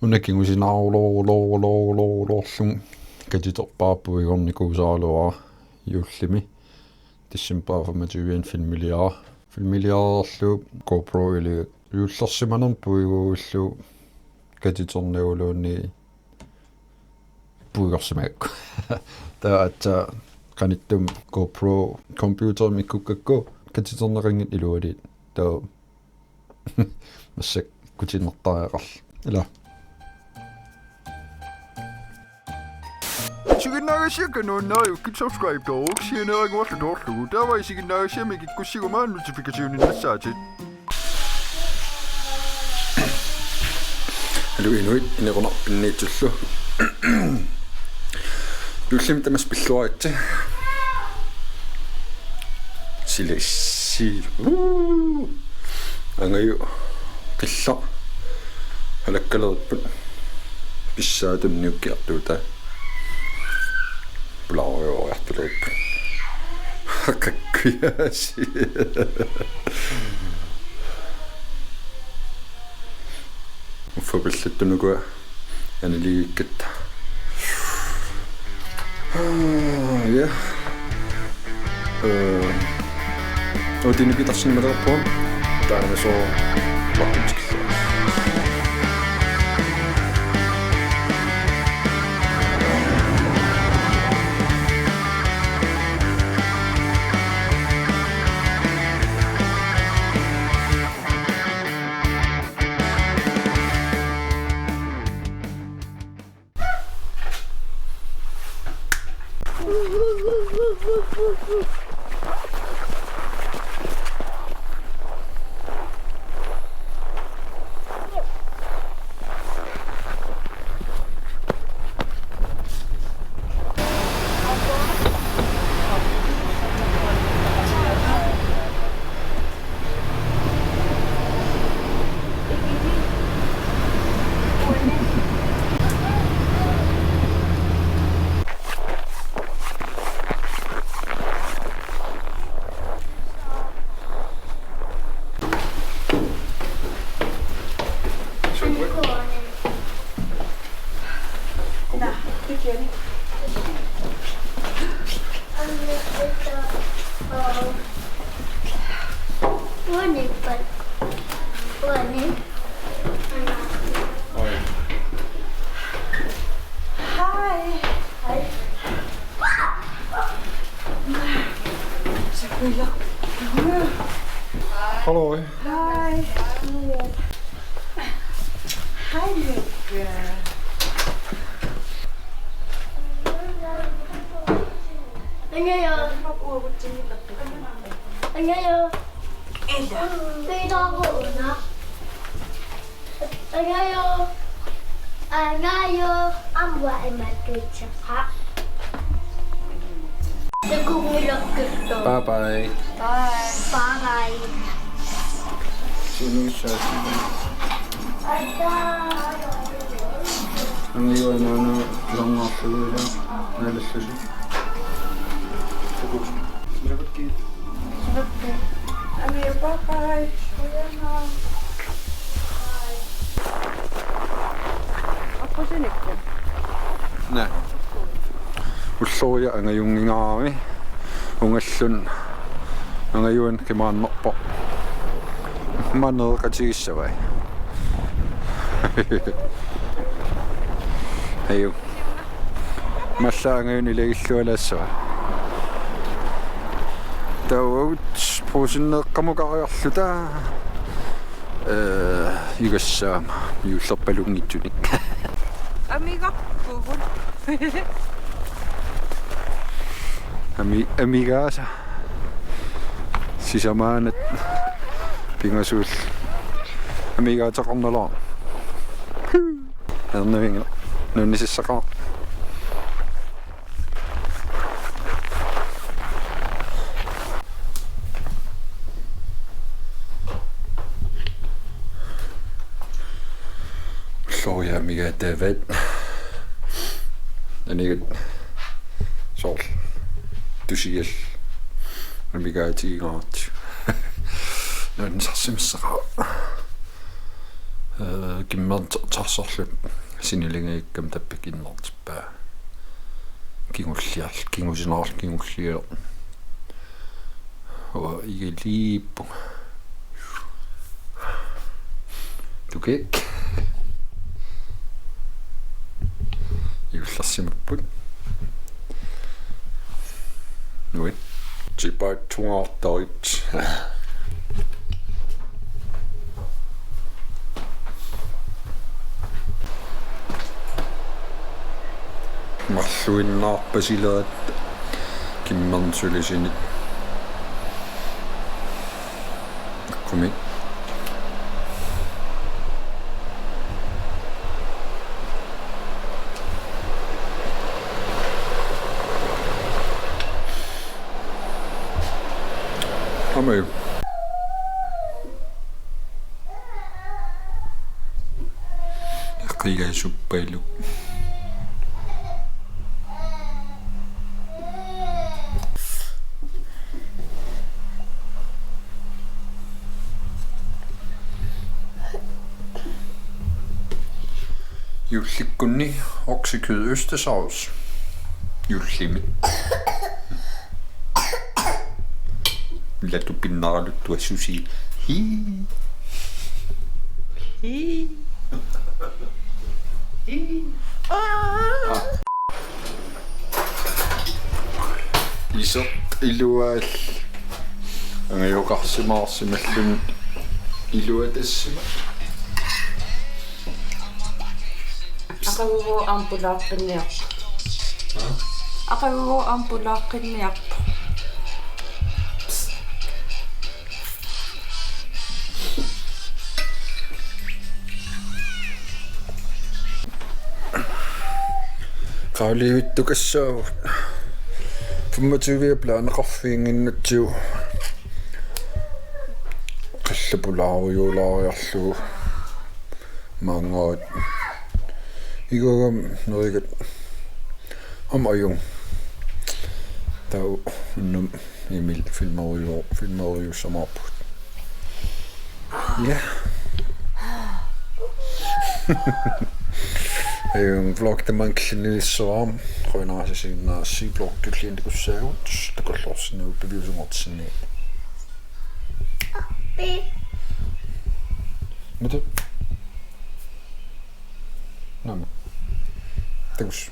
Unakingusinaaruloorlung katiterpaapuigornikuusaaluara yuullimi tissimparfamatuian filmiliaarlu GoPro ili yuullersimanern puiguullu katiterniuluunni puigorsimaakku taata qanittum GoPro computer mikkukakku katiterneringit ilualit taa massak kutinertariaqarl ila Siginnaagasiakkanuunnaaju subscribe dog sianaagorlutorlugu tavai siginnaagasiamikik kussigumaan notificationinnassaati Hallo inuit ineqonerpinniitsullu Jullim tamas pilluaritsi Silassi Angaju qilla halakkaleriput pissaatumniukkiartuuta Blaujoartuleriput Kakkuyaasi Uffapillattunukua analiikkatta ja Odinnipitarsinnimalerpuun taanamasuo laqqutikilla Hallo. Hi. Hi, Luca. 안녕요. 안녕요. 빼다고 오나? 안녕요. 안녕요. 안 와이 맞겠죠? 하. 내가 올렸겠어. Bye bye. 바이바이. 아빠. Angiju anaana langaarluguila naalassasu Sirapatki Annie, bye. Apposinnikku. Nä Ulluuja angajungingaami ungallun angajuan kimaannerpo maneeqatigissavai Ayu Massaangayun ilagillualassava Tawut puusinneeqqamukariarluta Yugassaama yuullerpalungitsunik Amigarpuvut. Amigaasa sisamaanat pingasuul amigaataqarnalaa ernavinga nunnisissaqaa Soja amigaatavat anigat sol tusial amigaatigaat nunnisarsimissaqaa Kimmer tarsarlu sinilingayikkam tappikinnertippaa. Kingulliarl kingusinarl kingullier. Og igeliippu. Tukek. Jullarsimapput. Nui. Tipaat tungaartarit. Marluinnaarpasilaat kimmersulisinit. Akkumi. Amu. Qigaasuppailu. Jullikkunni oksekød østesauce. Jullimi. Lad du binarlut du sushi. Hi. Hi. Hi. Iso ilual. Angayoqarsimaarsimallun iluatassima. Aqavugu ampulaaqinniaq. Aqavugu ampulaaqinniaq. Qaaliivittukassaavu 25 plaanaqarfiinginnatsiu qallapulaarujuulaariarlugu maangaat igogam nerigat amajung tau unnum emil filmeriusamaarput ja vlog tamanklinilissuaram qoinaasisinnaassii blogtulliantikussagut takorloorsinnaagukku piviusunngortissinnaavat Mitä? No. Tegus.